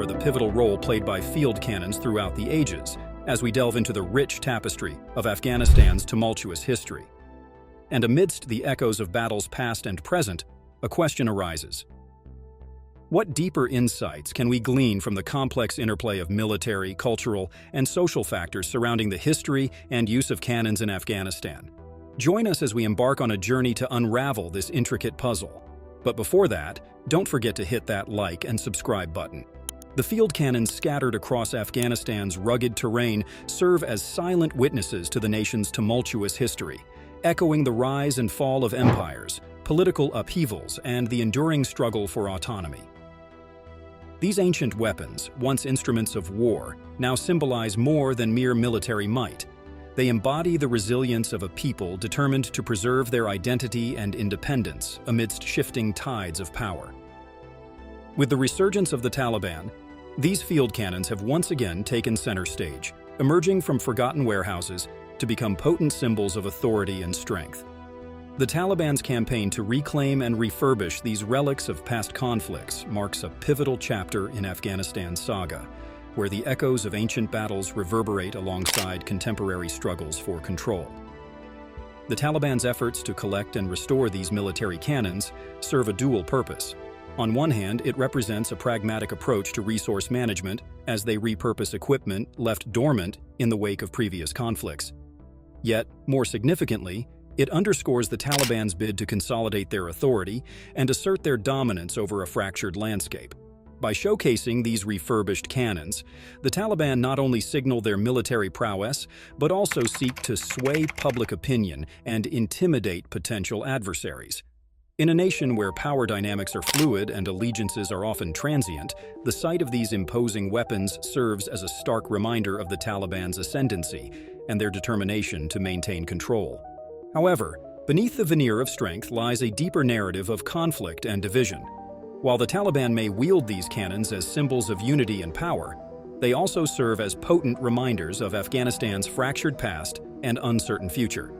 explore the pivotal role played by field cannons throughout the ages, as we delve into the rich tapestry of Afghanistan's tumultuous history. And amidst the echoes of battles past and present, a question arises. What deeper insights can we glean from the complex interplay of military, cultural, and social factors surrounding the history and use of cannons in Afghanistan? Join us as we embark on a journey to unravel this intricate puzzle. But before that, don't forget to hit that like and subscribe button. The field cannons scattered across Afghanistan's rugged terrain serve as silent witnesses to the nation's tumultuous history, echoing the rise and fall of empires, political upheavals, and the enduring struggle for autonomy. These ancient weapons, once instruments of war, now symbolize more than mere military might. They embody the resilience of a people determined to preserve their identity and independence amidst shifting tides of power. With the resurgence of the Taliban, these field cannons have once again taken center stage, emerging from forgotten warehouses to become potent symbols of authority and strength. The Taliban's campaign to reclaim and refurbish these relics of past conflicts marks a pivotal chapter in Afghanistan's saga, where the echoes of ancient battles reverberate alongside contemporary struggles for control. The Taliban's efforts to collect and restore these military cannons serve a dual purpose. On one hand, it represents a pragmatic approach to resource management as they repurpose equipment left dormant in the wake of previous conflicts. Yet, more significantly, it underscores the Taliban's bid to consolidate their authority and assert their dominance over a fractured landscape. By showcasing these refurbished cannons, the Taliban not only signal their military prowess, but also seek to sway public opinion and intimidate potential adversaries. In a nation where power dynamics are fluid and allegiances are often transient, the sight of these imposing weapons serves as a stark reminder of the Taliban's ascendancy and their determination to maintain control. However, beneath the veneer of strength lies a deeper narrative of conflict and division. While the Taliban may wield these cannons as symbols of unity and power, they also serve as potent reminders of Afghanistan's fractured past and uncertain future.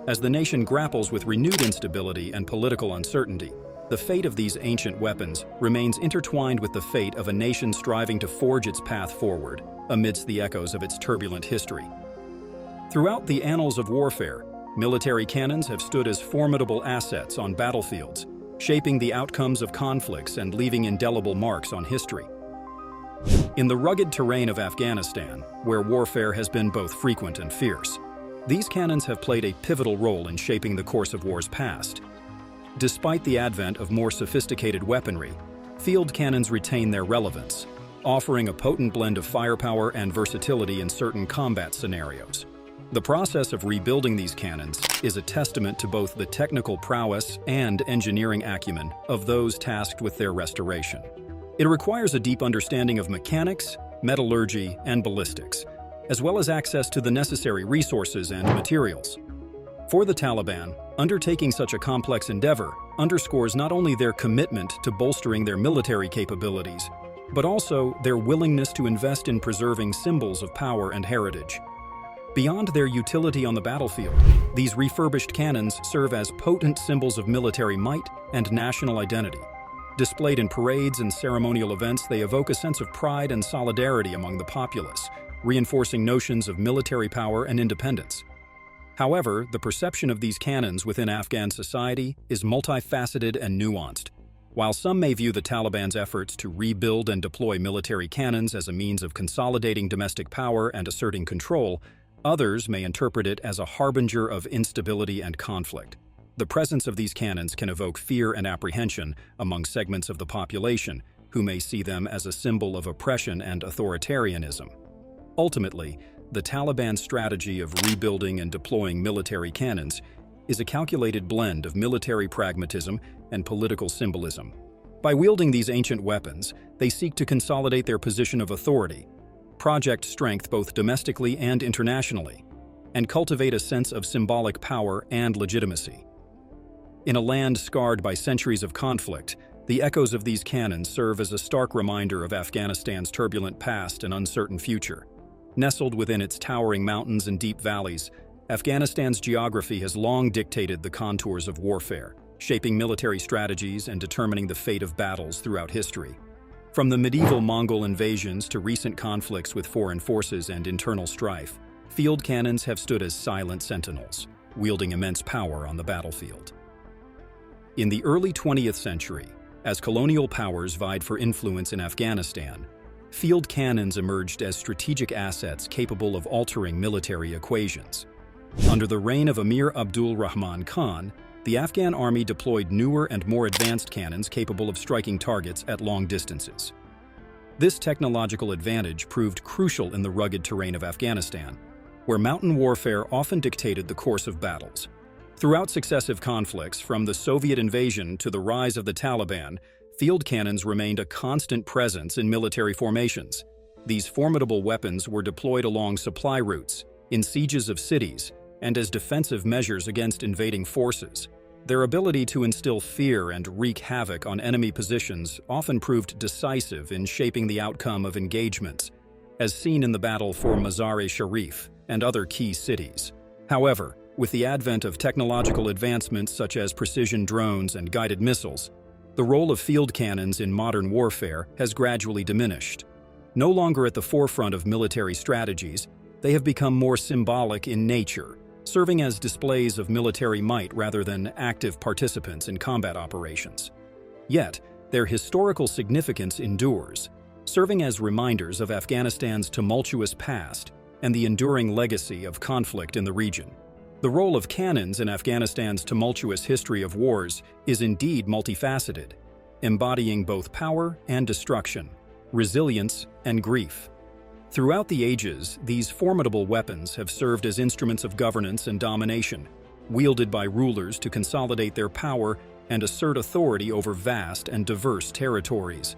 As the nation grapples with renewed instability and political uncertainty, the fate of these ancient weapons remains intertwined with the fate of a nation striving to forge its path forward amidst the echoes of its turbulent history. Throughout the annals of warfare, military cannons have stood as formidable assets on battlefields, shaping the outcomes of conflicts and leaving indelible marks on history. In the rugged terrain of Afghanistan, where warfare has been both frequent and fierce, these cannons have played a pivotal role in shaping the course of wars past. Despite the advent of more sophisticated weaponry, field cannons retain their relevance, offering a potent blend of firepower and versatility in certain combat scenarios. The process of rebuilding these cannons is a testament to both the technical prowess and engineering acumen of those tasked with their restoration. It requires a deep understanding of mechanics, metallurgy, and ballistics, as well as access to the necessary resources and materials. For the Taliban, undertaking such a complex endeavor underscores not only their commitment to bolstering their military capabilities, but also their willingness to invest in preserving symbols of power and heritage. Beyond their utility on the battlefield, these refurbished cannons serve as potent symbols of military might and national identity. Displayed in parades and ceremonial events, they evoke a sense of pride and solidarity among the populace, reinforcing notions of military power and independence. However, the perception of these cannons within Afghan society is multifaceted and nuanced. While some may view the Taliban's efforts to rebuild and deploy military cannons as a means of consolidating domestic power and asserting control, others may interpret it as a harbinger of instability and conflict. The presence of these cannons can evoke fear and apprehension among segments of the population, who may see them as a symbol of oppression and authoritarianism. Ultimately, the Taliban's strategy of rebuilding and deploying military cannons is a calculated blend of military pragmatism and political symbolism. By wielding these ancient weapons, they seek to consolidate their position of authority, project strength both domestically and internationally, and cultivate a sense of symbolic power and legitimacy. In a land scarred by centuries of conflict, the echoes of these cannons serve as a stark reminder of Afghanistan's turbulent past and uncertain future. Nestled within its towering mountains and deep valleys, Afghanistan's geography has long dictated the contours of warfare, shaping military strategies and determining the fate of battles throughout history. From the medieval Mongol invasions to recent conflicts with foreign forces and internal strife, field cannons have stood as silent sentinels, wielding immense power on the battlefield. In the early 20th century, as colonial powers vied for influence in Afghanistan, field cannons emerged as strategic assets capable of altering military equations. Under the reign of Emir Abdul Rahman Khan, the Afghan army deployed newer and more advanced cannons capable of striking targets at long distances. This technological advantage proved crucial in the rugged terrain of Afghanistan, where mountain warfare often dictated the course of battles. Throughout successive conflicts, from the Soviet invasion to the rise of the Taliban, field cannons remained a constant presence in military formations. These formidable weapons were deployed along supply routes, in sieges of cities, and as defensive measures against invading forces. Their ability to instill fear and wreak havoc on enemy positions often proved decisive in shaping the outcome of engagements, as seen in the battle for Mazar-e-Sharif and other key cities. However, with the advent of technological advancements such as precision drones and guided missiles, the role of field cannons in modern warfare has gradually diminished. No longer at the forefront of military strategies, they have become more symbolic in nature, serving as displays of military might rather than active participants in combat operations. Yet, their historical significance endures, serving as reminders of Afghanistan's tumultuous past and the enduring legacy of conflict in the region. The role of cannons in Afghanistan's tumultuous history of wars is indeed multifaceted, embodying both power and destruction, resilience and grief. Throughout the ages, these formidable weapons have served as instruments of governance and domination, wielded by rulers to consolidate their power and assert authority over vast and diverse territories.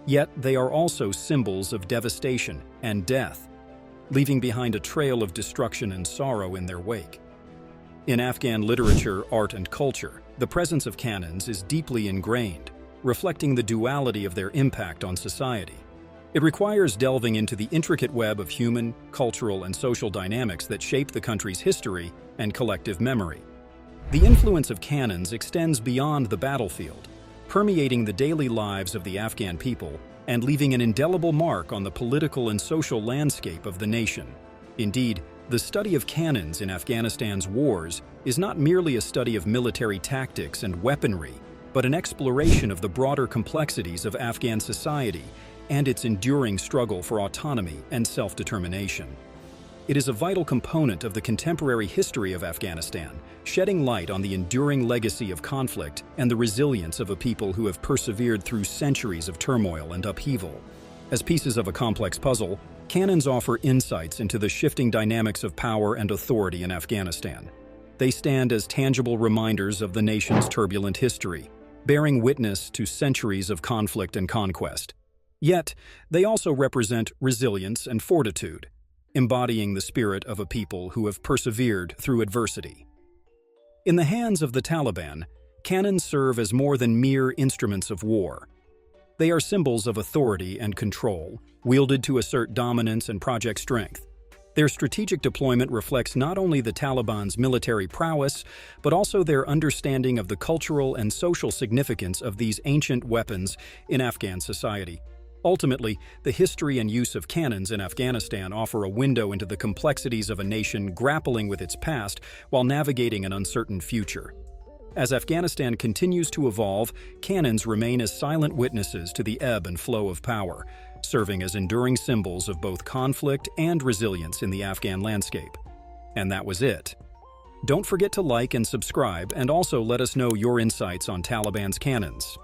Yet they are also symbols of devastation and death, leaving behind a trail of destruction and sorrow in their wake. In Afghan literature, art, and culture, the presence of cannons is deeply ingrained, reflecting the duality of their impact on society. It requires delving into the intricate web of human, cultural, and social dynamics that shape the country's history and collective memory. The influence of cannons extends beyond the battlefield, permeating the daily lives of the Afghan people and leaving an indelible mark on the political and social landscape of the nation. Indeed, the study of cannons in Afghanistan's wars is not merely a study of military tactics and weaponry, but an exploration of the broader complexities of Afghan society and its enduring struggle for autonomy and self-determination. It is a vital component of the contemporary history of Afghanistan, shedding light on the enduring legacy of conflict and the resilience of a people who have persevered through centuries of turmoil and upheaval. As pieces of a complex puzzle, cannons offer insights into the shifting dynamics of power and authority in Afghanistan. They stand as tangible reminders of the nation's turbulent history, bearing witness to centuries of conflict and conquest. Yet, they also represent resilience and fortitude, embodying the spirit of a people who have persevered through adversity. In the hands of the Taliban, cannons serve as more than mere instruments of war. They are symbols of authority and control, wielded to assert dominance and project strength. Their strategic deployment reflects not only the Taliban's military prowess, but also their understanding of the cultural and social significance of these ancient weapons in Afghan society. Ultimately, the history and use of cannons in Afghanistan offer a window into the complexities of a nation grappling with its past while navigating an uncertain future. As Afghanistan continues to evolve, cannons remain as silent witnesses to the ebb and flow of power, serving as enduring symbols of both conflict and resilience in the Afghan landscape. And that was it. Don't forget to like and subscribe, and also let us know your insights on Taliban's cannons.